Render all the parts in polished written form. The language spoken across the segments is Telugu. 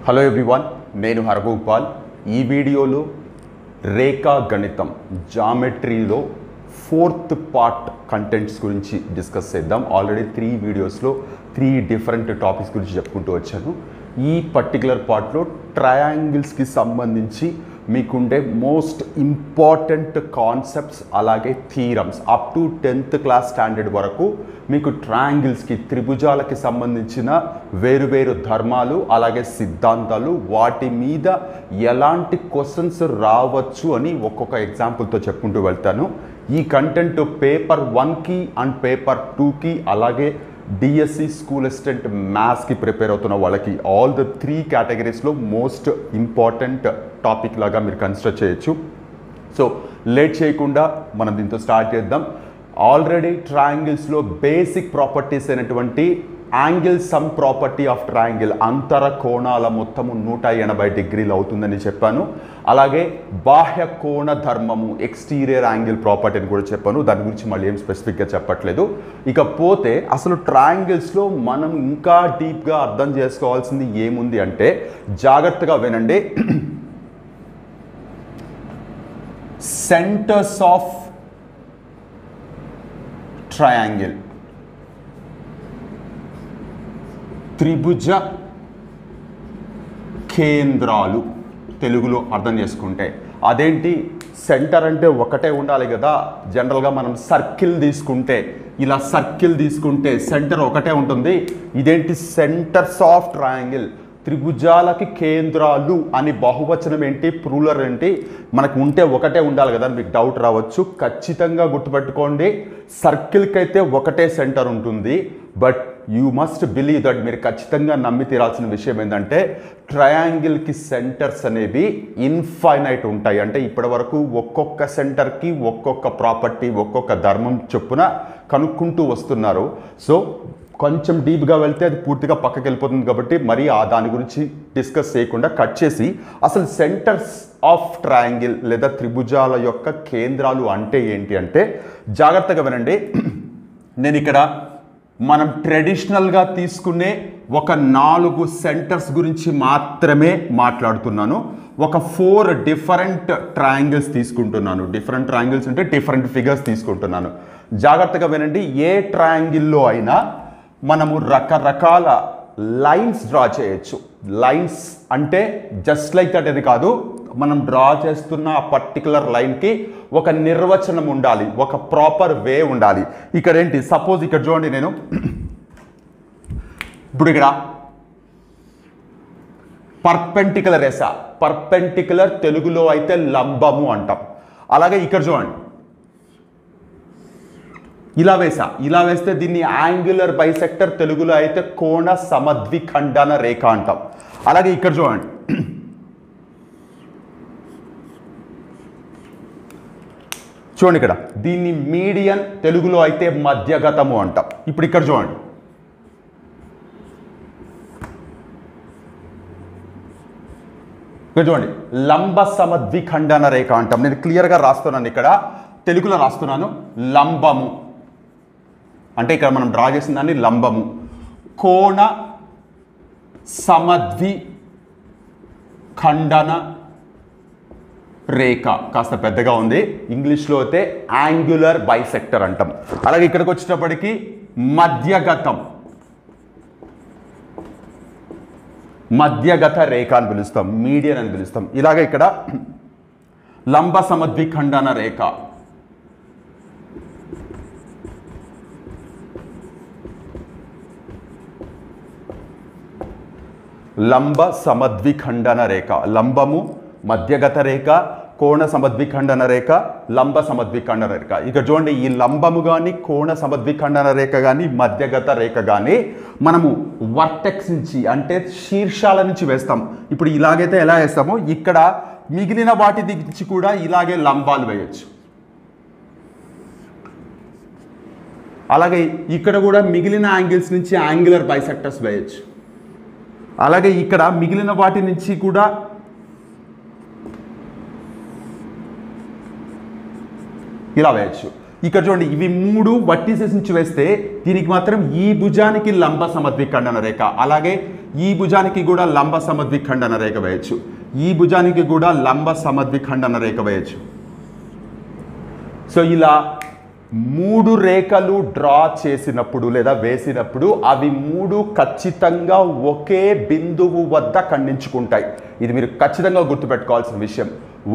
హలో ఎవ్రీవన్, నేను హరగోపాల్. ఈ వీడియోలో రేఖా గణితం జామెట్రీలో 4th పార్ట్ కంటెంట్స్ గురించి డిస్కస్ చేద్దాం. ఆల్రెడీ 3 వీడియోస్లో 3 డిఫరెంట్ టాపిక్స్ గురించి చెప్పుకుంటూ వచ్చాను. ఈ పర్టికులర్ పార్ట్లో ట్రయాంగిల్స్కి సంబంధించి మీకుండే మోస్ట్ ఇంపార్టెంట్ కాన్సెప్ట్స్ అలాగే theorems up to 10th class standard వరకు మీకు ట్రయాంగిల్స్కి త్రిభుజాలకి సంబంధించిన వేరువేరు ధర్మాలు అలాగే సిద్ధాంతాలు వాటి మీద ఎలాంటి క్వశ్చన్స్ రావచ్చు అని ఒక్కొక్క ఎగ్జాంపుల్తో చెప్పుకుంటూ వెళ్తాను. ఈ కంటెంట్ పేపర్ 1కి అండ్ పేపర్ 2కి అలాగే డిఎస్సి స్కూల్ అసిస్టెంట్ మ్యాథ్స్కి ప్రిపేర్ అవుతున్న వాళ్ళకి ఆల్ ద 3 కేటగిరీస్లో మోస్ట్ ఇంపార్టెంట్ టాపిక్ లాగా మీరు కన్సిడర్ చేయొచ్చు. సో లేట్ చేయకుండా మనం దీంతో స్టార్ట్ చేద్దాం. ఆల్రెడీ ట్రయాంగిల్స్లో బేసిక్ ప్రాపర్టీస్ అయినటువంటి angle sum property of triangle, అంతర కోణాల మొత్తము 180 డిగ్రీలు అవుతుందని చెప్పాను. అలాగే బాహ్య కోణ ధర్మము ఎక్స్టీరియర్ యాంగిల్ ప్రాపర్టీ అని కూడా చెప్పాను. దాని గురించి మళ్ళీ ఏం స్పెసిఫిక్గా చెప్పట్లేదు. ఇకపోతే అసలు ట్రయాంగిల్స్లో మనం ఇంకా డీప్గా అర్థం చేసుకోవాల్సింది ఏముంది అంటే జాగ్రత్తగా వినండి. సెంటర్స్ ఆఫ్ ట్రయాంగిల్, త్రిభుజ కేంద్రాలు తెలుగులో అర్థం చేసుకుంటే అదేంటి, సెంటర్ అంటే ఒకటే ఉండాలి కదా. జనరల్గా మనం సర్కిల్ తీసుకుంటే ఇలా సర్కిల్ తీసుకుంటే సెంటర్ ఒకటే ఉంటుంది. ఇదేంటి సెంటర్స్ ఆఫ్ ట్రయాంగిల్, త్రిభుజాలకి కేంద్రాలు అని బహువచనం ఏంటి, ప్లూరల్ ఏంటి, మనకు ఉంటే ఒకటే ఉండాలి కదా అని మీకు డౌట్ రావచ్చు. ఖచ్చితంగా గుర్తుపెట్టుకోండి, సర్కిల్కి అయితే ఒకటే సెంటర్ ఉంటుంది. But you must believe that, మీరు ఖచ్చితంగా నమ్మి తీరాల్సిన విషయం ఏంటంటే ట్రయాంగిల్కి సెంటర్స్ అనేవి ఇన్ఫైనైట్ ఉంటాయి. అంటే ఇప్పటి వరకు ఒక్కొక్క సెంటర్కి ఒక్కొక్క ప్రాపర్టీ ఒక్కొక్క ధర్మం చొప్పున కనుక్కుంటూ వస్తున్నారు. సో కొంచెం డీప్గా వెళ్తే అది పూర్తిగా పక్కకి వెళ్ళిపోతుంది. కాబట్టి మరి దాని గురించి డిస్కస్ చేయకుండా కట్ చేసి అసలు సెంటర్స్ ఆఫ్ ట్రయాంగిల్ లేదా త్రిభుజాల యొక్క కేంద్రాలు అంటే ఏంటి అంటే జాగ్రత్తగా వినండి. నేను ఇక్కడ మనం ట్రెడిషనల్గా తీసుకునే ఒక 4 సెంటర్స్ గురించి మాత్రమే మాట్లాడుతున్నాను. ఒక 4 డిఫరెంట్ ట్రయాంగిల్స్ తీసుకుంటున్నాను. డిఫరెంట్ ట్రయాంగిల్స్ అంటే డిఫరెంట్ ఫిగర్స్ తీసుకుంటున్నాను. జాగ్రత్తగా వినండి. ఏ ట్రయాంగిల్లో అయినా మనము రకరకాల లైన్స్ డ్రా చేయొచ్చు. లైన్స్ అంటే జస్ట్ లైక్ దట్ అది కాదు, మనం డ్రా చేస్తున్న ఆ పర్టికులర్ లైన్కి ఒక నిర్వచనం ఉండాలి, ఒక ప్రాపర్ వే ఉండాలి. ఇక్కడ ఏంటి, సపోజ్ ఇక్కడ చూడండి, నేను ఇప్పుడు ఇక్కడ పర్పెండిక్యులర్ వేసా. పర్పెండిక్యులర్ తెలుగులో అయితే లంబము అంటాం. అలాగే ఇక్కడ చూడండి, ఇలా వేసా. ఇలా వేస్తే దీన్ని యాంగులర్ బైసెక్టర్, తెలుగులో అయితే కోణ సమద్విఖండన రేఖ అంటాం. అలాగే ఇక్కడ చూడండి, చూడండి ఇక్కడ దీన్ని మీడియన్, తెలుగులో అయితే మధ్యగతము అంటాం. ఇప్పుడు ఇక్కడ చూడండి, ఇక్కడ చూడండి లంబ సమద్విఖండన రేఖ అంటాం. నేను క్లియర్గా రాస్తున్నాను, ఇక్కడ తెలుగులో రాస్తున్నాను. లంబము అంటే ఇక్కడ మనం డ్రా చేసిన దాన్ని లంబము. కోణ సమద్విఖండన రేఖ కాస్త పెద్దగా ఉంది, ఇంగ్లీష్లో అయితే యాంగులర్ బైసెక్టర్ అంటాం. అలాగే ఇక్కడికి వచ్చేటప్పటికి మధ్యగతం, మధ్యగత రేఖ అని పిలుస్తాం, మీడియన్ అని పిలుస్తాం. ఇలాగే ఇక్కడ లంబ సమద్విఖండన రేఖ, లంబ సమద్విఖండన రేఖ, లంబము, మధ్యగత రేఖ, కోణ సమద్విఖండన రేఖ, లంబ సమద్విఖండన రేఖ. ఇక చూడండి, ఈ లంబము కానీ కోణ సమద్విఖండన రేఖ కానీ మధ్యగత రేఖ కానీ మనము వర్టెక్స్ నుంచి అంటే శీర్షాల నుంచి వేస్తాం. ఇప్పుడు ఇలాగైతే ఎలా వేస్తామో ఇక్కడ మిగిలిన వాటి నుంచి కూడా ఇలాగే లంబాలు వేయచ్చు. అలాగే ఇక్కడ కూడా మిగిలిన యాంగిల్స్ నుంచి యాంగులర్ బైసెక్టర్స్ వేయచ్చు. అలాగే ఇక్కడ మిగిలిన వాటి నుంచి కూడా ఇలా వేయచ్చు. ఇక్కడ చూడండి, ఇవి 3 వర్టిసెస్ నుంచి వేస్తే దీనికి మాత్రం ఈ భుజానికి లంబ సమద్విఖండన రేఖ, అలాగే ఈ భుజానికి కూడా లంబ సమద్విఖండన రేఖ వేయచ్చు, ఈ భుజానికి కూడా లంబ సమద్విఖండన రేఖ వేయచ్చు. సో ఇలా 3 రేఖలు డ్రా చేసినప్పుడు లేదా వేసినప్పుడు అవి 3 ఖచ్చితంగా ఒకే బిందువు వద్ద ఖండించుకుంటాయి. ఇది మీరు ఖచ్చితంగా గుర్తుపెట్టుకోవాల్సిన విషయం.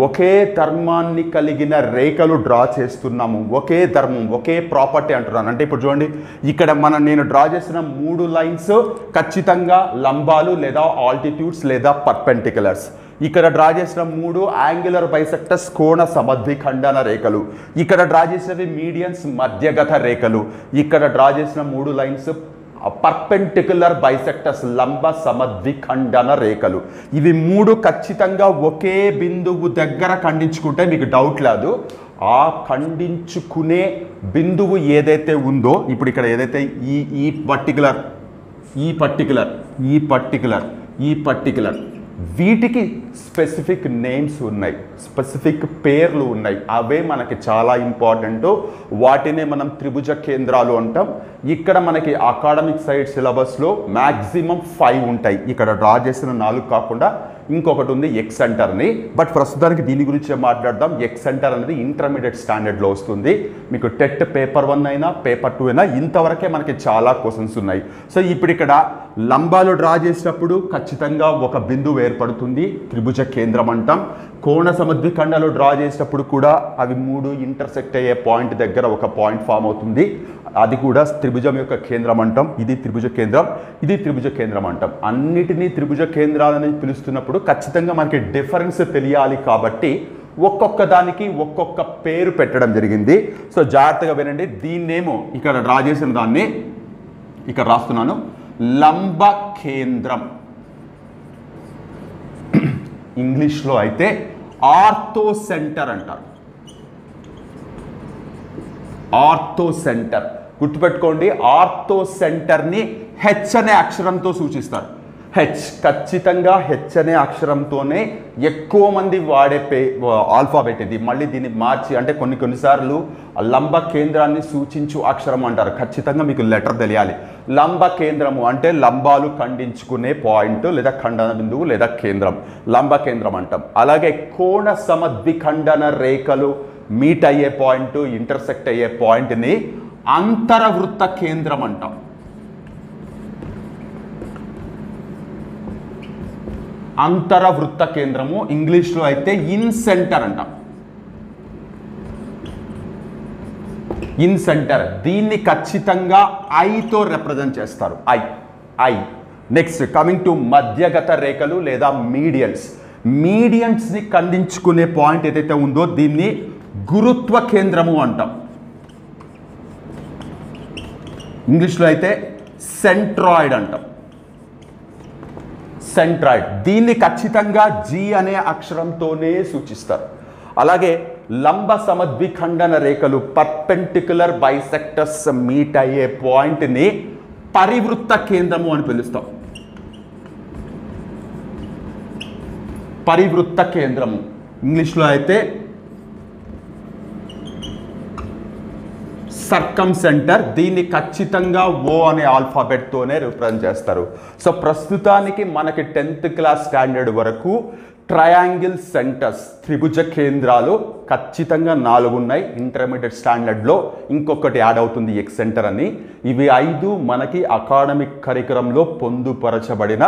ఒకే ధర్మాన్ని కలిగిన రేఖలు డ్రా చేస్తున్నాము, ఒకే ధర్మం, ఒకే ప్రాపర్టీ అంటున్నాను. అంటే ఇప్పుడు చూడండి, ఇక్కడ నేను డ్రా చేసిన 3 లైన్స్ ఖచ్చితంగా లంబాలు లేదా ఆల్టిట్యూడ్స్ లేదా పర్పెండిక్యులర్స్. ఇక్కడ డ్రా చేసిన 3 యాంగులర్ బైసెక్టర్స్ కోణ సమద్విఖండన రేఖలు. ఇక్కడ డ్రా చేసినవి మీడియన్స్ మధ్యగత రేఖలు. ఇక్కడ డ్రా చేసిన 3 లైన్స్ పర్పెండిక్యులర్ బైసెక్టర్స్ లంబ సమద్విఖండన రేఖలు. ఇవి 3 ఖచ్చితంగా ఒకే బిందువు దగ్గర ఖండించుకుంటే మీకు డౌట్ లేదు. ఆ ఖండించుకునే బిందువు ఏదైతే ఉందో, ఇప్పుడు ఇక్కడ ఏదైతే ఈ పర్టికులర్ వీటికి స్పెసిఫిక్ నేమ్స్ ఉన్నాయి, స్పెసిఫిక్ పేర్లు ఉన్నాయి. అవే మనకి చాలా ఇంపార్టెంట్. వాటినే మనం త్రిభుజ కేంద్రాలు అంటాం. ఇక్కడ మనకి అకాడమిక్ సైడ్ సిలబస్లో మ్యాక్సిమం 5 ఉంటాయి. ఇక్కడ డ్రా చేసిన 4 కాకుండా ఇంకొకటి ఉంది ఎక్స్ సెంటర్ని. బట్ ప్రస్తుతానికి దీని గురించి మాట్లాడదాం. ఎక్స్ సెంటర్ అనేది ఇంటర్మీడియట్ స్టాండర్డ్లో వస్తుంది. మీకు టెట్ పేపర్ 1 అయినా పేపర్ 2 అయినా ఇంతవరకే మనకి చాలా క్వశ్చన్స్ ఉన్నాయి. సో ఇప్పుడు ఇక్కడ లంబాలు డ్రా చేసినప్పుడు ఖచ్చితంగా ఒక బిందువు ఏర్పడుతుంది, త్రిభుజ కేంద్రం అంటాం. కోణ సమద్విఖండాలు డ్రా చేసినప్పుడు కూడా అవి 3 ఇంటర్సెక్ట్ అయ్యే పాయింట్ దగ్గర ఒక పాయింట్ ఫామ్ అవుతుంది. అది కూడా త్రిభుజం యొక్క కేంద్రం అంటాం. ఇది త్రిభుజ కేంద్రం, ఇది త్రిభుజ కేంద్రం అంటాం. అన్నిటినీ త్రిభుజ కేంద్రాలని పిలుస్తున్నప్పుడు ఖచ్చితంగా మనకి డిఫరెన్స్ తెలియాలి. కాబట్టి ఒక్కొక్క దానికి ఒక్కొక్క పేరు పెట్టడం జరిగింది. సో జాగ్రత్తగా వినండి. దీన్నేమో ఇక్కడ డ్రా చేసిన దాన్ని ఇక్కడ రాస్తున్నాను, లంబ కేంద్రం. ఇంగ్లీష్లో అయితే ఆర్థో సెంటర్ అంటారు. ఆర్థో సెంటర్ గుర్తుపెట్టుకోండి. ఆర్థో సెంటర్ని హెచ్ అనే అక్షరంతో సూచిస్తారు. హెచ్ ఖచ్చితంగా హెచ్ అనే అక్షరంతోనే ఎక్కువ మంది వాడే ఆల్ఫాబెట్ ఇది. మళ్ళీ దీన్ని మార్చి అంటే కొన్నిసార్లు లంబ కేంద్రాన్ని సూచించు అక్షరం అంటారు. ఖచ్చితంగా మీకు లెటర్ తెలియాలి. లంబ కేంద్రము అంటే లంబాలు ఖండించుకునే పాయింట్ లేదా ఖండన బిందువు లేదా కేంద్రం, లంబ కేంద్రం అంటాం. అలాగే కోణ సమద్విఖండన రేఖలు మీట్ అయ్యే పాయింట్, ఇంటర్సెక్ట్ అయ్యే పాయింట్ని అంతరవృత్త కేంద్రం అంటాం. అంతరవృత్త కేంద్రము ఇంగ్లీష్లో అయితే ఇన్ సెంటర్ అంటాం. ఇన్ సెంటర్ దీన్ని ఖచ్చితంగా ఐతో రిప్రజెంట్ చేస్తారు. ఐ. నెక్స్ట్ కమింగ్ టు మధ్యగత రేఖలు లేదా మీడియన్స్. మీడియన్స్ని ఖండించుకునే పాయింట్ ఏదైతే ఉందో దీన్ని గురుత్వ కేంద్రము అంటాం. ఇంగ్లీష్లో అయితే సెంట్రాయిడ్ అంటాం. సెంట్రాయిడ్ దీన్ని ఖచ్చితంగా జీ అనే అక్షరంతోనే సూచిస్తారు. అలాగే లంబ సమద్విఖండన రేఖలు పర్పెండిక్యులర్ బైసెక్టర్స్ మీట్ అయ్యే పాయింట్ని పరివృత్త కేంద్రము అని పిలుస్తాం. పరివృత్త కేంద్రము ఇంగ్లీష్లో అయితే సర్కమ్ సెంటర్. దీన్ని ఖచ్చితంగా ఓ అనే ఆల్ఫాబెట్తోనే రిప్రజెంట్ చేస్తారు. సో ప్రస్తుతానికి మనకి 10th క్లాస్ స్టాండర్డ్ వరకు ట్రయాంగిల్ సెంటర్స్ త్రిభుజ కేంద్రాలు ఖచ్చితంగా 4 ఉన్నాయి. ఇంటర్మీడియట్ స్టాండర్డ్లో ఇంకొకటి యాడ్ అవుతుంది ఎక్స్ సెంటర్ అని. ఇవి 5 మనకి అకాడమిక్ కరికులంలో పొందుపరచబడిన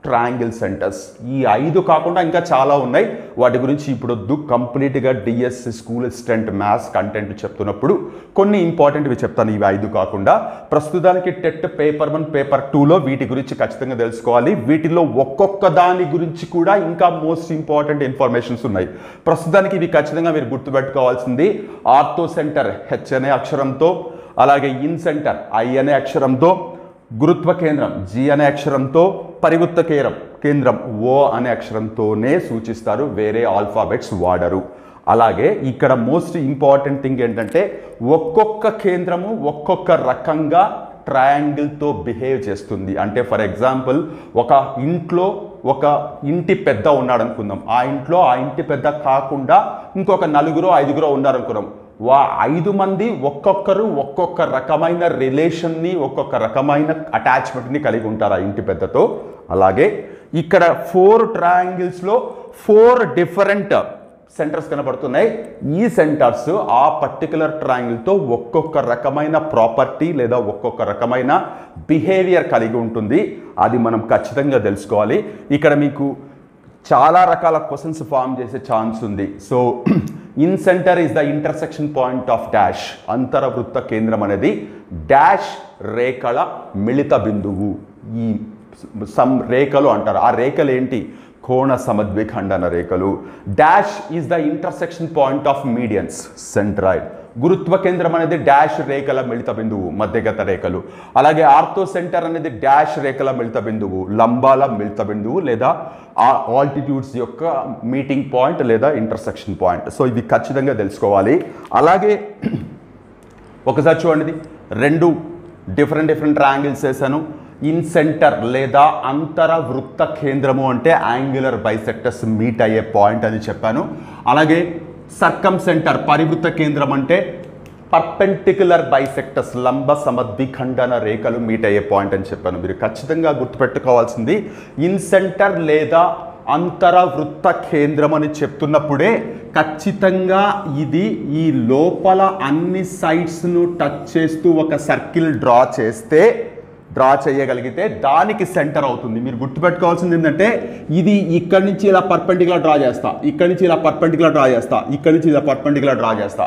ట్రయాంగిల్ సెంటర్స్. ఈ 5 కాకుండా ఇంకా చాలా ఉన్నాయి. వాటి గురించి ఇప్పుడు వద్దు. కంప్లీట్గా DS school assistant maths content చెప్తున్నప్పుడు కొన్ని ఇంపార్టెంట్వి చెప్తాను. ఇవి 5 కాకుండా ప్రస్తుతానికి టెట్ పేపర్ 1 పేపర్ 2లో వీటి గురించి ఖచ్చితంగా తెలుసుకోవాలి. వీటిలో ఒక్కొక్క దాని గురించి కూడా ఇంకా మోస్ట్ ఇంపార్టెంట్ ఇన్ఫర్మేషన్స్ ఉన్నాయి. ప్రస్తుతానికి ఇవి ఖచ్చితంగా మీరు గుర్తుపెట్టుకోవాల్సింది ఆర్థో సెంటర్ హెచ్ అనే అక్షరంతో, అలాగే ఇన్ సెంటర్ ఐ అనే అక్షరంతో, గురుత్వ కేంద్రం జి అనే అక్షరంతో, పరివృత్త కేంద్రం ఓ అనే అక్షరంతోనే సూచిస్తారు. వేరే ఆల్ఫాబెట్స్ వాడరు. అలాగే ఇక్కడ మోస్ట్ ఇంపార్టెంట్ థింగ్ ఏంటంటే ఒక్కొక్క కేంద్రము ఒక్కొక్క రకంగా ట్రయాంగిల్తో బిహేవ్ చేస్తుంది. అంటే ఫర్ ఎగ్జాంపుల్ ఒక ఇంట్లో ఒక ఇంటి పెద్ద ఉన్నాడు అనుకుందాం. ఆ ఇంట్లో ఆ ఇంటి పెద్ద కాకుండా ఇంకొక 4 5 ఉన్నారనుకున్నాం. ఐదు మంది ఒక్కొక్కరు ఒక్కొక్క రకమైన రిలేషన్ని, ఒక్కొక్క రకమైన అటాచ్మెంట్ని కలిగి ఉంటారు ఆ ఇంటి పెద్దతో. అలాగే ఇక్కడ 4 ట్రయాంగిల్స్లో 4 డిఫరెంట్ సెంటర్స్ కనబడుతున్నాయి. ఈ సెంటర్స్ ఆ పర్టికులర్ ట్రయాంగిల్తో ఒక్కొక్క రకమైన ప్రాపర్టీ లేదా ఒక్కొక్క రకమైన బిహేవియర్ కలిగి ఉంటుంది. అది మనం ఖచ్చితంగా తెలుసుకోవాలి. ఇక్కడ మీకు చాలా రకాల క్వశ్చన్స్ ఫామ్ చేసే ఛాన్స్ ఉంది. So incentre is the intersection point of dash. అంతరవృత్త కేంద్రం అనేది డాష్ రేఖల మిళిత బిందువు. ఈ రేఖలు అంటారు. ఆ రేఖలు ఏంటి? కోణ సమద్విఖండన రేఖలు. Dash is the intersection point of medians centroid. గురుత్వ కేంద్రం అనేది డాష్ రేఖల మిళిత బిందువు, మధ్యగత రేఖలు. అలాగే ఆర్థో సెంటర్ అనేది డాష్ రేఖల మిళిత బిందువు, లంబాల మిళిత బిందువు లేదా ఆల్టిట్యూడ్స్ యొక్క మీటింగ్ పాయింట్ లేదా ఇంటర్సెక్షన్ పాయింట్. సో ఇది ఖచ్చితంగా తెలుసుకోవాలి. అలాగే ఒకసారి చూడండి, 2 డిఫరెంట్ ట్రయాంగిల్స్ వేసాను. ఇన్ సెంటర్ లేదా అంతరవృత్త కేంద్రము అంటే యాంగులర్ బైసెక్టర్స్ మీట్ అయ్యే పాయింట్ అని చెప్పాను. అలాగే సర్కమ్ సెంటర్ పరివృత్త కేంద్రం అంటే పర్పెండిక్యులర్ బైసెక్టర్స్ లంబ సమద్విఖండన రేఖలు మీట్ అయ్యే పాయింట్ అని చెప్పాను. మీరు ఖచ్చితంగా గుర్తుపెట్టుకోవాల్సింది ఇన్ సెంటర్ లేదా అంతరవృత్త కేంద్రం అని చెప్తున్నప్పుడే ఖచ్చితంగా ఇది ఈ లోపల అన్ని సైడ్స్ను టచ్ చేస్తూ ఒక సర్కిల్ డ్రా చేయగలిగితే దానికి సెంటర్ అవుతుంది. మీరు గుర్తుపెట్టుకోవాల్సింది ఏంటంటే ఇది ఇక్కడి నుంచి ఇలా పర్పెండిక్యులర్ డ్రా చేస్తా, ఇక్కడి నుంచి ఇలా పర్పెండిక్యులర్ డ్రా చేస్తా, ఇక్కడి నుంచి ఇలా పర్పెండిక్యులర్ డ్రా చేస్తా.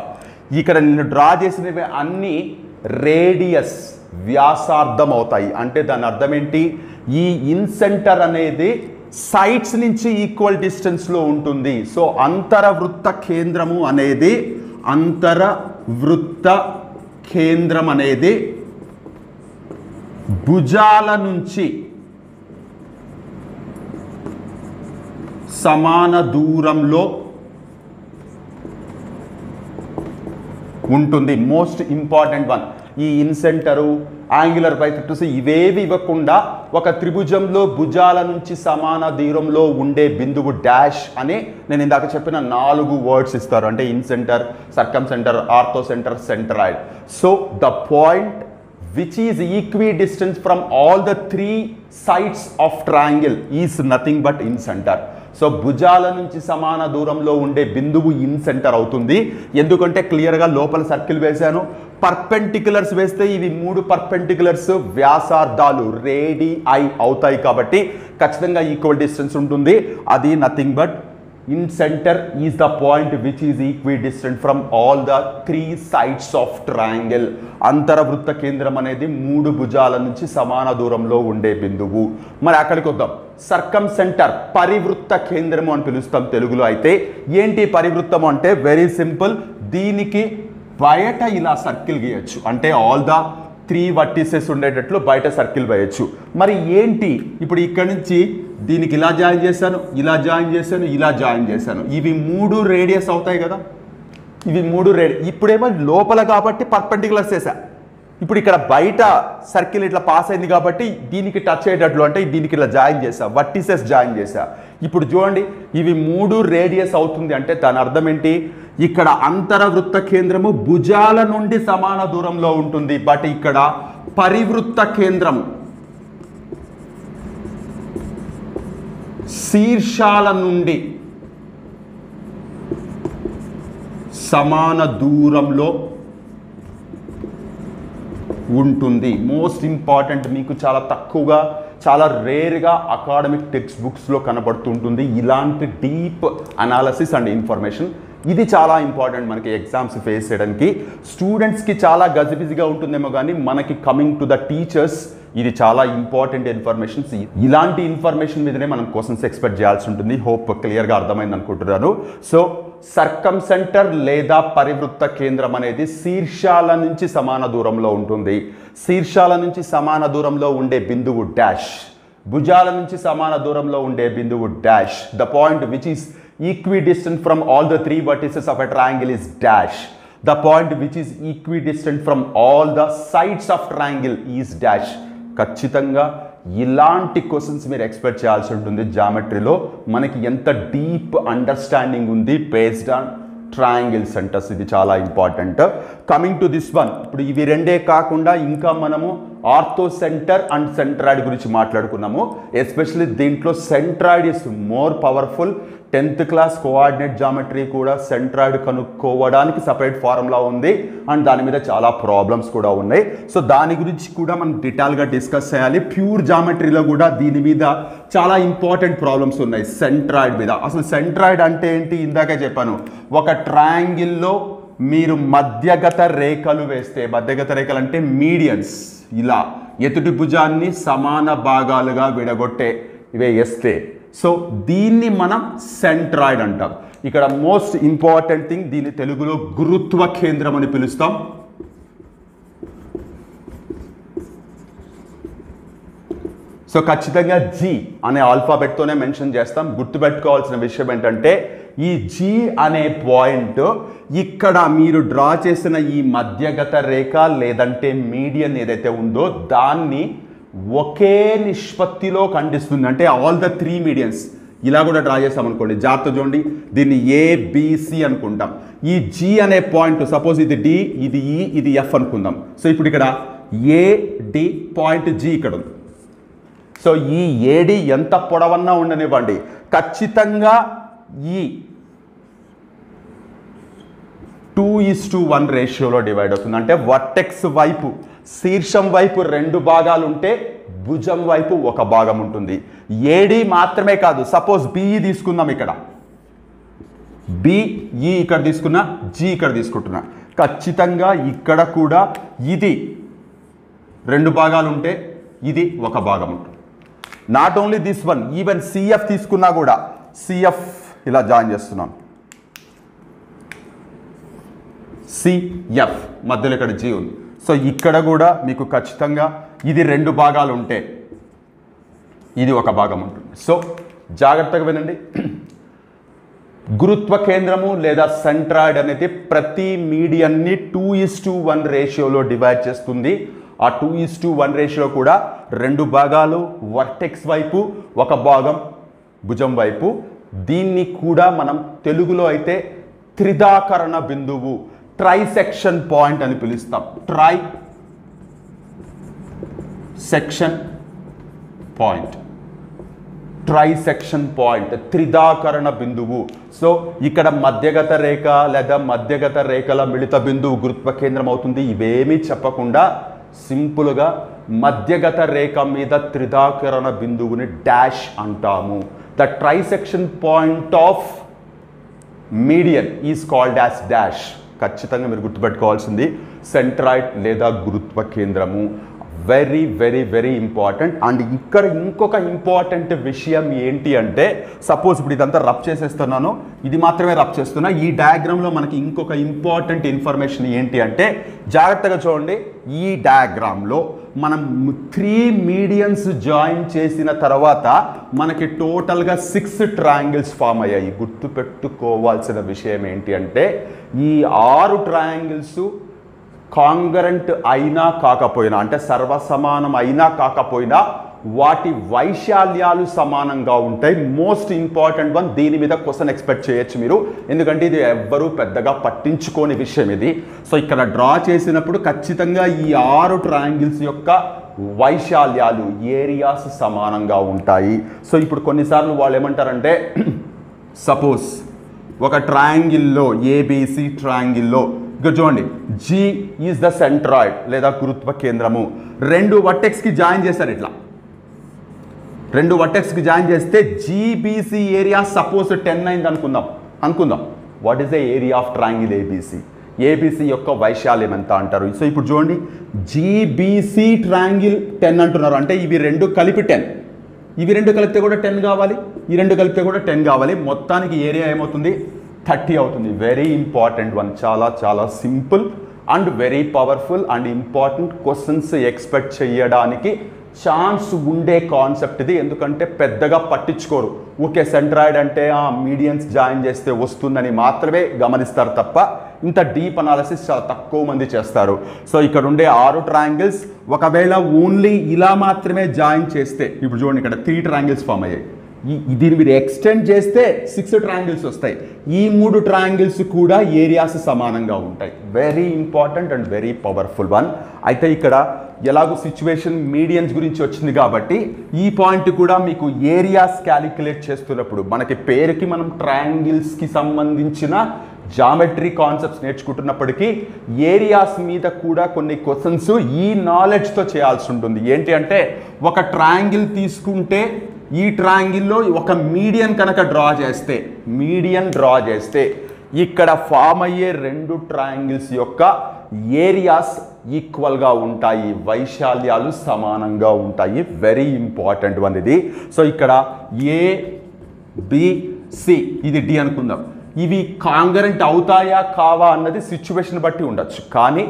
ఇక్కడ నేను డ్రా చేసినవి అన్నీ రేడియస్ వ్యాసార్థం అవుతాయి. అంటే దాని అర్థం ఏంటి? ఈ ఇన్ సెంటర్ అనేది సైడ్స్ నుంచి ఈక్వల్ డిస్టెన్స్లో ఉంటుంది. సో అంతరవృత్త కేంద్రం అనేది భుజాల నుంచి సమాన దూరంలో ఉంటుంది. Most important one. ఈ ఇన్ సెంటరు, యాంగులర్ బైసెక్టర్స్ ఇవేవి ఇవ్వకుండా ఒక త్రిభుజంలో భుజాల నుంచి సమాన దూరంలో ఉండే బిందువు డాష్ అని నేను ఇందాక చెప్పిన 4 వర్డ్స్ ఇస్తారు. అంటే incentre, circumcentre, orthocentre, centroid. So the point which is equidistant from all the 3 sides of triangle is nothing but in center. So భుజాల నుంచి సమాన దూరంలో ఉండే బిందువు ఇన్ సెంటర్ అవుతుంది. ఎందుకంటే క్లియర్గా లోపల సర్కిల్ వేశాను. పర్పెండిక్యులర్స్ వేస్తే ఇవి 3 పర్పెండిక్యులర్స్ వ్యాసార్థాలు రేడిఐ అవుతాయి కాబట్టి ఖచ్చితంగా ఈక్వల్ డిస్టెన్స్ ఉంటుంది. అది nothing but in center is the point which is equidistant from all the 3 sides of triangle. అంతరవృత్త కేంద్రం అనేది 3 భుజాల నుంచి సమాన దూరంలో ఉండే బిందువు. మరి అక్కడికి వద్దాం. సర్కమ్ సెంటర్ పరివృత్త కేంద్రము అని పిలుస్తాం తెలుగులో. అయితే ఏంటి పరివృత్తము అంటే వెరీ సింపుల్. దీనికి బయట ఇలా సర్కిల్ గీయచ్చు. అంటే ఆల్ ద 3 వర్టిసెస్ ఉండేటట్లు బయట సర్కిల్ వేయచ్చు. మరి ఏంటి ఇప్పుడు ఇక్కడి నుంచి దీనికి ఇలా జాయిన్ చేశాను, ఇలా జాయిన్ చేశాను, ఇలా జాయిన్ చేశాను. ఇవి 3 రేడియస్ అవుతాయి కదా. ఇవి 3 ఇప్పుడేమో లోపల కాబట్టి పర్పెండిక్యులర్స్ వేసా. ఇప్పుడు ఇక్కడ బయట సర్కిల్ ఇట్లా పాస్ అయింది కాబట్టి దీనికి టచ్ అయ్యేటట్లు అంటే దీనికి ఇలా జాయిన్ చేసా, వర్టిసెస్ జాయిన్ చేసా. ఇప్పుడు చూడండి ఇవి 3 రేడియస్ అవుతుంది. అంటే దాని అర్థం ఏంటి? ఇక్కడ అంతరవృత్త కేంద్రము భుజాల నుండి సమాన దూరంలో ఉంటుంది. బట్ ఇక్కడ పరివృత్త కేంద్రం శీర్షాల నుండి సమాన దూరంలో ఉంటుంది. Most important. మీకు చాలా తక్కువగా, చాలా రేర్గా అకాడమిక్ టెక్స్ట్ బుక్స్లో కనబడుతుంటుంది ఇలాంటి డీప్ అనాలిసిస్ అండ్ ఇన్ఫర్మేషన్. ఇది చాలా ఇంపార్టెంట్ మనకి ఎగ్జామ్స్ ఫేస్ చేయడానికి. స్టూడెంట్స్కి చాలా గజిబిజిగా ఉంటుందేమో కానీ మనకి కమింగ్ టు ద టీచర్స్ ఇది చాలా ఇంపార్టెంట్ ఇన్ఫర్మేషన్స్. ఇలాంటి ఇన్ఫర్మేషన్ మీదనే మనం క్వశ్చన్స్ ఎక్స్పెక్ట్ చేయాల్సి ఉంటుంది. హోప్ క్లియర్గా అర్థమైంది అనుకుంటున్నాను. సో సర్కమ్ సెంటర్ లేదా పరివృత్త కేంద్రం అనేది శీర్షాల నుంచి సమాన దూరంలో ఉంటుంది. శీర్షాల నుంచి సమాన దూరంలో ఉండే బిందువు డాష్, భుజాల నుంచి సమాన దూరంలో ఉండే బిందువు dash. The point which is equidistant from all the 3 vertices of a triangle is dash. The point which is equidistant from all the sides of triangle is dash. ఖచ్చితంగా ఇలాంటి క్వశ్చన్స్ మీరు ఎక్స్పెక్ట్ చేయాల్సి ఉంటుంది. జామెట్రీలో మనకి ఎంత డీప్ అండర్స్టాండింగ్ ఉంది బేస్డ్ ఆన్ ట్రయాంగిల్ సెంటర్స్, ఇది చాలా important. Coming to this one, ఇప్పుడు ఇవి రెండే కాకుండా ఇంకా మనము ఆర్థో సెంటర్ అండ్ సెంట్రాయిడ్ గురించి మాట్లాడుకున్నాము. ఎస్పెషల్లీ దీంట్లో centroid is more powerful. 10th class coordinate geometry కూడా సెంట్రాయిడ్ కనుక్కోవడానికి సపరేట్ ఫార్ములా ఉంది అండ్ దాని మీద చాలా ప్రాబ్లమ్స్ కూడా ఉన్నాయి. సో దాని గురించి కూడా మనం డీటెయిల్గా డిస్కస్ చేయాలి. ప్యూర్ జామెట్రీలో కూడా దీని మీద చాలా ఇంపార్టెంట్ ప్రాబ్లమ్స్ ఉన్నాయి సెంట్రాయిడ్ మీద. అసలు సెంట్రాయిడ్ అంటే ఏంటి ఇందాకే చెప్పాను. ఒక ట్రయాంగిల్లో మీరు మధ్యగత రేఖలు వేస్తే, మధ్యగత రేఖలు అంటే మీడియన్స్, ఇలా ఎదుటి భుజాన్ని సమాన భాగాలుగా విడగొట్టే ఇవే వేస్తే, సో దీన్ని మనం సెంట్రాయిడ్ అంటాం. ఇక్కడ మోస్ట్ ఇంపార్టెంట్ థింగ్, దీన్ని తెలుగులో గురుత్వ కేంద్రం అని పిలుస్తాం. సో ఖచ్చితంగా జీ అనే ఆల్ఫాబెట్తోనే మెన్షన్ చేస్తాం. గుర్తుపెట్టుకోవాల్సిన విషయం ఏంటంటే ఈ జీ అనే పాయింట్ ఇక్కడ మీరు డ్రా చేసిన ఈ మధ్యగత రేఖ లేదంటే మీడియన్ ఏదైతే ఉందో దాన్ని ఒకే నిష్పత్తిలో ఖండిస్తుంది. అంటే ఆల్ ద 3 మీడియన్స్ ఇలా కూడా డ్రా చేస్తాం అనుకోండి. జాగ్రత్త చూడండి, దీన్ని ఏబిసి అనుకుంటాం. ఈ జీ అనే పాయింట్ సపోజ్ ఇది డి, ఇది ఈ, ఇది ఎఫ్ అనుకుందాం. సో ఇప్పుడు ఇక్కడ ఏడి పాయింట్ జీ ఇక్కడ ఉంది. సో ఈ ఏడి ఎంత పొడవన్నా ఉండనివ్వండి, ఖచ్చితంగా ఈ 2:1 రేషియోలో డివైడ్ అవుతుంది. అంటే వర్టెక్స్ వైపు, శీర్షం వైపు 2 భాగాలు ఉంటే భుజం వైపు 1 భాగం ఉంటుంది. ఏడి మాత్రమే కాదు, సపోజ్ బిఈ తీసుకుందాం. ఇక్కడ బిఈ ఇక్కడ తీసుకున్నా, జీ ఇక్కడ తీసుకుంటున్నా, ఖచ్చితంగా ఇక్కడ కూడా ఇది 2 భాగాలు ఉంటే ఇది 1 భాగం ఉంటుంది. Not only this one, even CF తీసుకున్నా కూడా, సిఎఫ్ ఇలా జాయిన్ చేస్తున్నాను, సిఎఫ్ మధ్యలో ఇక్కడ జీ ఉంది. సో ఇక్కడ కూడా మీకు ఖచ్చితంగా ఇది 2 భాగాలు ఉంటే ఇది 1 భాగం ఉంటుంది. సో జాగ్రత్తగా వినండి, గురుత్వ కేంద్రము లేదా సెంట్రాయిడ్ అనేది ప్రతి మీడియన్ని 2:1 రేషియోలో డివైడ్ చేస్తుంది. ఆ 2:1 రేషియో కూడా 2 భాగాలు వర్టెక్స్ వైపు, 1 భాగం భుజం వైపు. దీన్ని కూడా మనం తెలుగులో అయితే త్రిదాకరణ బిందువు, ట్రైసెక్షన్ పాయింట్ అని పిలుస్తాం. Trisection point, trisection point, త్రిదాకరణ బిందువు. సో ఇక్కడ మధ్యగత రేఖ లేదా మధ్యగత రేఖల మిళిత బిందువు గురుత్వ కేంద్రం అవుతుంది. ఇవేమీ చెప్పకుండా సింపుల్గా మధ్యగత రేఖ మీద త్రిదాకరణ బిందువుని డాష్ అంటాము. The trisection point of median is called as dash. ఖచ్చితంగా మీరు గుర్తుపెట్టుకోవాల్సింది సెంట్రాయిడ్ లేదా గురుత్వ కేంద్రము. Very very very important. And ఇక్కడ ఇంకొక ఇంపార్టెంట్ విషయం ఏంటి అంటే, సపోజ్ ఇప్పుడు ఇదంతా రబ్ చేసేస్తున్నాను, ఇది మాత్రమే రబ్ చేస్తున్నా. ఈ డయాగ్రామ్లో మనకి ఇంకొక ఇంపార్టెంట్ ఇన్ఫర్మేషన్ ఏంటి అంటే, జాగ్రత్తగా చూడండి, ఈ డయాగ్రామ్లో మనం 3 మీడియన్స్ జాయిన్ చేసిన తర్వాత మనకి టోటల్గా 6 ట్రయాంగిల్స్ ఫామ్ అయ్యాయి. గుర్తుపెట్టుకోవాల్సిన విషయం ఏంటి అంటే, ఈ 6 ట్రయాంగిల్స్ కాంగరెంట్ అయినా కాకపోయినా, అంటే సర్వసమానం అయినా కాకపోయినా వాటి వైశాల్యాలు సమానంగా ఉంటాయి. మోస్ట్ ఇంపార్టెంట్ వన్, దీని మీద క్వశ్చన్ ఎక్స్పెక్ట్ చేయొచ్చు మీరు, ఎందుకంటే ఇది ఎవ్వరూ పెద్దగా పట్టించుకోని విషయం ఇది. సో ఇక్కడ డ్రా చేసినప్పుడు ఖచ్చితంగా ఈ 6 ట్రయాంగిల్స్ యొక్క వైశాల్యాలు, ఏరియాస్ సమానంగా ఉంటాయి. సో ఇప్పుడు కొన్నిసార్లు వాళ్ళు ఏమంటారంటే, సపోజ్ ఒక ట్రయాంగిల్లో, ఏబిసి ట్రయాంగిల్లో ఇక్కడ చూడండి, జీ ఈజ్ ద సెంట్రాయిడ్ లేదా గురుత్వ కేంద్రము. 2 వర్టెక్స్కి జాయిన్ చేశారు. ఇట్లా 2 వర్టెక్స్కి జాయిన్ చేస్తే జీబీసీ ఏరియా సపోజ్ 10 అయింది అనుకుందాం. What is the area of triangle ABC? ABC యొక్క వైశాల్యం ఎంత అంటారు? సో ఇప్పుడు చూడండి, జీబీసీ ట్రయాంగిల్ 10 అంటున్నారు, అంటే ఇవి 2 కలిపి 10, ఇవి 2 కలిపితే కూడా 10 కావాలి, ఈ 2 కలిపితే కూడా 10 కావాలి. మొత్తానికి ఏరియా ఏమవుతుంది? 30 అవుతుంది. వెరీ ఇంపార్టెంట్ వన్, చాలా చాలా simple and very powerful and important. Questions expect చేయడానికి ఛాన్స్ ఉండే కాన్సెప్ట్ ఇది, ఎందుకంటే పెద్దగా పట్టించుకోరు. ఓకే సెంట్రాయిడ్ అంటే మీడియన్స్ జాయిన్ చేస్తే వస్తుందని మాత్రమే గమనిస్తారు తప్ప ఇంత డీప్ అనాలిసిస్ చాలా తక్కువ మంది చేస్తారు. సో ఇక్కడ ఉండే 6 ట్రయాంగిల్స్ ఒకవేళ ఓన్లీ ఇలా మాత్రమే జాయిన్ చేస్తే, ఇప్పుడు చూడండి ఇక్కడ 3 ట్రయాంగిల్స్ ఫామ్ అయ్యాయి. దీన్ని మీరు ఎక్స్టెండ్ చేస్తే 6 ట్రయాంగిల్స్ వస్తాయి. ఈ 3 ట్రయాంగిల్స్ కూడా ఏరియాస్ సమానంగా ఉంటాయి. Very important and very powerful one. అయితే ఇక్కడ ఎలాగో సిచ్యువేషన్ మీడియన్స్ గురించి వచ్చింది కాబట్టి ఈ పాయింట్ కూడా మీకు ఏరియాస్ క్యాలిక్యులేట్ చేస్తున్నప్పుడు మనకి పేరుకి మనం ట్రయాంగిల్స్కి సంబంధించిన జామెట్రీ కాన్సెప్ట్స్ నేర్చుకుంటున్నప్పటికీ ఏరియాస్ మీద కూడా కొన్ని క్వశ్చన్స్ ఈ నాలెడ్జ్తో చేయాల్సి ఉంటుంది. ఏంటి అంటే ఒక ట్రయాంగిల్ తీసుకుంటే ఈ ట్రయాంగిల్లో ఒక మీడియన్ కనుక డ్రా చేస్తే ఇక్కడ ఫామ్ అయ్యే 2 ట్రయాంగిల్స్ యొక్క ఏరియాస్ ఈక్వల్గా ఉంటాయి, వైశాల్యాలు సమానంగా ఉంటాయి. వెరీ ఇంపార్టెంట్ వన్ ఇది. సో ఇక్కడ ABC ఇది D అనుకుందాం. ఇవి కాంగరెంట్ అవుతాయా కావా అన్నది సిచ్యువేషన్ బట్టి ఉండొచ్చు, కానీ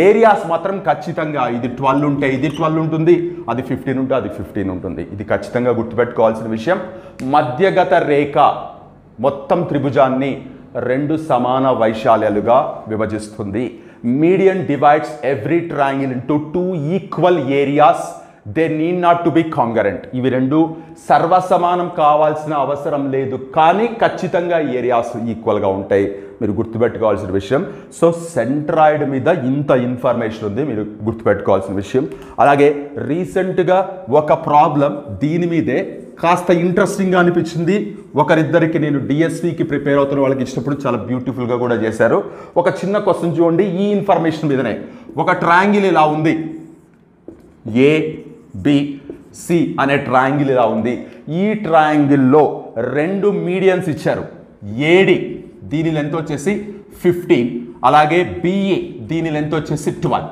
ఏరియాస్ మాత్రం ఖచ్చితంగా ఇది 12 ఉంటే ఇది 12 ఉంటుంది, అది 15 ఉంటే అది 15 ఉంటుంది. ఇది ఖచ్చితంగా గుర్తుపెట్టుకోవాల్సిన విషయం. మధ్యగత రేఖ మొత్తం త్రిభుజాన్ని 2 సమాన వైశాల్యాలుగా విభజిస్తుంది. Median divides every triangle into 2 equal areas. They need not to be congruent. ఇవి 2 సర్వసమానం కావాల్సిన అవసరం లేదు, కానీ ఖచ్చితంగా ఏరియాస్ ఈక్వల్గా ఉంటాయి. మీరు గుర్తుపెట్టుకోవాల్సిన విషయం. సో సెంట్రాయిడ్ మీద ఇంత ఇన్ఫర్మేషన్ ఉంది, మీరు గుర్తుపెట్టుకోవాల్సిన విషయం. అలాగే రీసెంట్గా ఒక ప్రాబ్లం దీని మీదే కాస్త ఇంట్రెస్టింగ్గా అనిపించింది. ఒకరిద్దరికి నేను డిఎస్సికి ప్రిపేర్ అవుతున్న వాళ్ళకి ఇచ్చినప్పుడు చాలా బ్యూటిఫుల్గా కూడా చేశారు. ఒక చిన్న క్వశ్చన్ చూడండి. ఈ ఇన్ఫర్మేషన్ మీదనే ఒక ట్రయాంగిల్ ఇలా ఉంది, ABC అనే ట్రయాంగిల్ ఇలా ఉంది. ఈ ట్రయాంగిల్లో 2 మీడియన్స్ ఇచ్చారు. AD దీని లెంత్ వచ్చేసి 15, అలాగే BE దీని లెంత్ వచ్చేసి 12.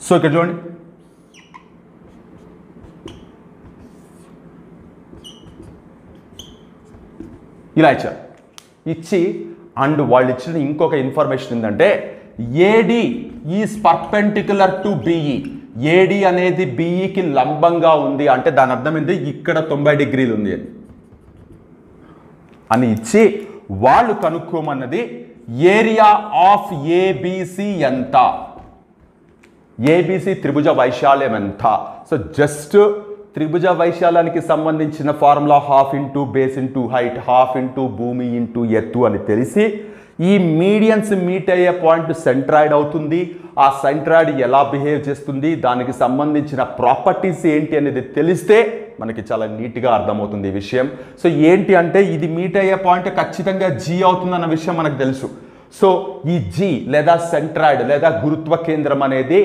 సో ఇక్కడ చూడండి, ఇలా ఇచ్చారు. ఇచ్చి అండ్ వాళ్ళు ఇచ్చిన ఇంకొక ఇన్ఫర్మేషన్ ఏంటంటే AD is perpendicular to BE. AD అనేది BEకి లంబంగా ఉంది అంటే దాని అర్థం ఏంటి, ఇక్కడ 90 డిగ్రీలు ఉంది అని ఇచ్చి వాళ్ళు కనుక్కోమన్నది ఏరియా ఆఫ్ ABC ఎంత, ABC త్రిభుజ వైశాల్యం ఎంత. సో జస్ట్ త్రిభుజ వైశాల్యానికి సంబంధించిన formula 1/2 into base into height, 1/2 into భూమి ఇంటూ ఎత్తు అని తెలిసి ఈ మీడియన్స్ మీట్ అయ్యే పాయింట్ సెంట్రాయిడ్ అవుతుంది. ఆ సెంట్రాయిడ్ ఎలా బిహేవ్ చేస్తుంది, దానికి సంబంధించిన ప్రాపర్టీస్ ఏంటి అనేది తెలిస్తే మనకి చాలా నీట్గా అర్థమవుతుంది ఈ విషయం. సో ఏంటి అంటే ఇది మీట్ అయ్యే పాయింట్ ఖచ్చితంగా G అవుతుందన్న విషయం మనకు తెలుసు. సో ఈ G లేదా సెంట్రాయిడ్ లేదా గురుత్వ కేంద్రం అనేది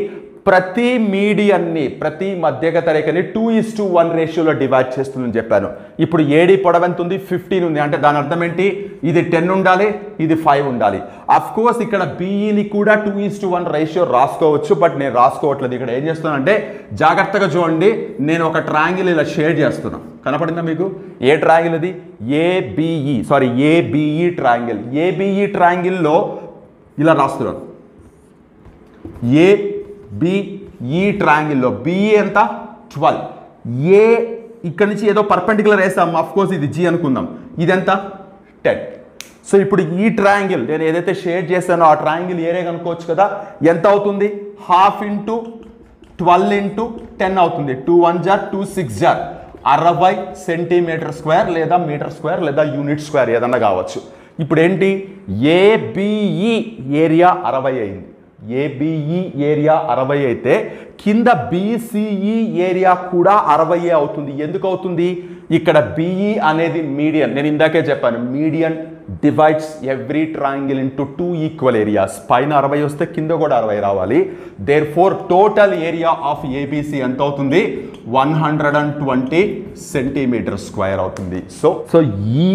ప్రతి మీడియన్ని, ప్రతి మధ్యగత రేఖని 2:1 రేషియోలో డివైడ్ చేస్తుందని చెప్పాను. ఇప్పుడు AD పొడవు ఎంత ఉంది, 15 ఉంది. అంటే దాని అర్థం ఏంటి, ఇది 10 ఉండాలి, ఇది 5 ఉండాలి. అఫ్ కోర్స్ ఇక్కడ BEని కూడా 2:1 రేషియో రాసుకోవచ్చు, బట్ నేను రాసుకోవట్లేదు. ఇక్కడ ఏం చేస్తున్నానంటే జాగ్రత్తగా చూడండి, నేను ఒక ట్రయాంగిల్ ఇలా షేడ్ చేస్తున్నాను. కనపడిందా మీకు? ఏ ట్రయాంగిల్ ఇది? ABE triangle. ABE ట్రయాంగిల్లో ఇలా రాస్తున్నాను. BE ట్రయాంగిల్లో BE ఎంత, 12. A ఇక్కడ నుంచి ఏదో పర్పెండిక్యులర్ వేస్తాం, ఆఫ్ కోర్స్ ఇది G అనుకుందాం. ఇదెంత, 10. సో ఇప్పుడు ఈ ట్రయాంగిల్ నేను ఏదైతే షేడ్ చేశానో ఆ ట్రయాంగిల్ ఏరియా కనుక్కోవచ్చు కదా. ఎంత అవుతుంది? 1/2 ఇంటూ 12 ఇంటూ 10 అవుతుంది. 2 1 జార్ 2 6 జార్ 60 సెంటీమీటర్ స్క్వేర్ లేదా మీటర్ స్క్వేర్ లేదా యూనిట్ స్క్వేర్ ఏదన్నా కావచ్చు. ఇప్పుడు ఏంటి, ABE ఏరియా 60 అయింది. ABE ఏరియా 60 అయితే కింద BCE ఏరియా కూడా 60 అవుతుంది. ఎందుకు అవుతుంది? ఇక్కడ BE అనేది మీడియన్. నేను ఇందాకే చెప్పాను, median divides every triangle into 2 equal areas. పైన 60 వస్తే కింద కూడా 60 రావాలి. Therefore total area of ABC ఎంత అవుతుంది? 120 సెంటీమీటర్ స్క్వేర్ అవుతుంది. సో ఈ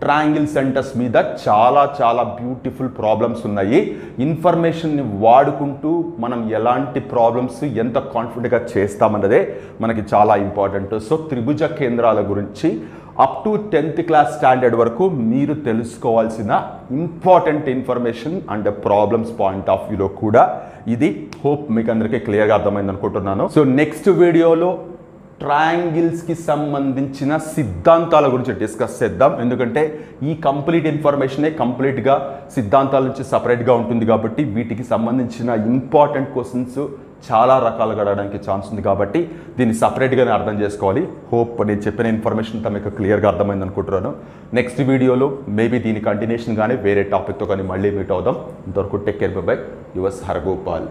ట్రయాంగిల్ సెంటర్స్ మీద చాలా బ్యూటిఫుల్ ప్రాబ్లమ్స్ ఉన్నాయి. ఇన్ఫర్మేషన్ని వాడుకుంటూ మనం ఎలాంటి ప్రాబ్లమ్స్ ఎంత కాన్ఫిడెంట్గా చేస్తామన్నదే మనకి చాలా ఇంపార్టెంట్. సో త్రిభుజ కేంద్రాల గురించి up to 10th class standard వరకు మీరు తెలుసుకోవాల్సిన important information and problems point of వ్యూలో కూడా ఇది. హోప్ మీకు అందరికీ క్లియర్గా అర్థమైంది అనుకుంటున్నాను. సో నెక్స్ట్ వీడియోలో ట్రయాంగిల్స్కి సంబంధించిన సిద్ధాంతాల గురించి డిస్కస్ చేద్దాం. ఎందుకంటే ఈ కంప్లీట్ ఇన్ఫర్మేషనే కంప్లీట్గా సిద్ధాంతాల నుంచి సపరేట్గా ఉంటుంది కాబట్టి వీటికి సంబంధించిన ఇంపార్టెంట్ క్వశ్చన్స్ చాలా రకాలుగా అడగడానికి ఛాన్స్ ఉంది కాబట్టి దీన్ని సపరేట్గానే అర్థం చేసుకోవాలి. హోప్ నేను చెప్పిన ఇన్ఫర్మేషన్ అంతా మీకు క్లియర్గా అర్థమైంది అనుకుంటున్నాను. నెక్స్ట్ వీడియోలో మేబీ దీని కంటిన్యూషన్ కానీ వేరే టాపిక్తో కానీ మళ్ళీ మీట్ అవుదాం. ఇంతవరకు take care, by. Yours Haragopal.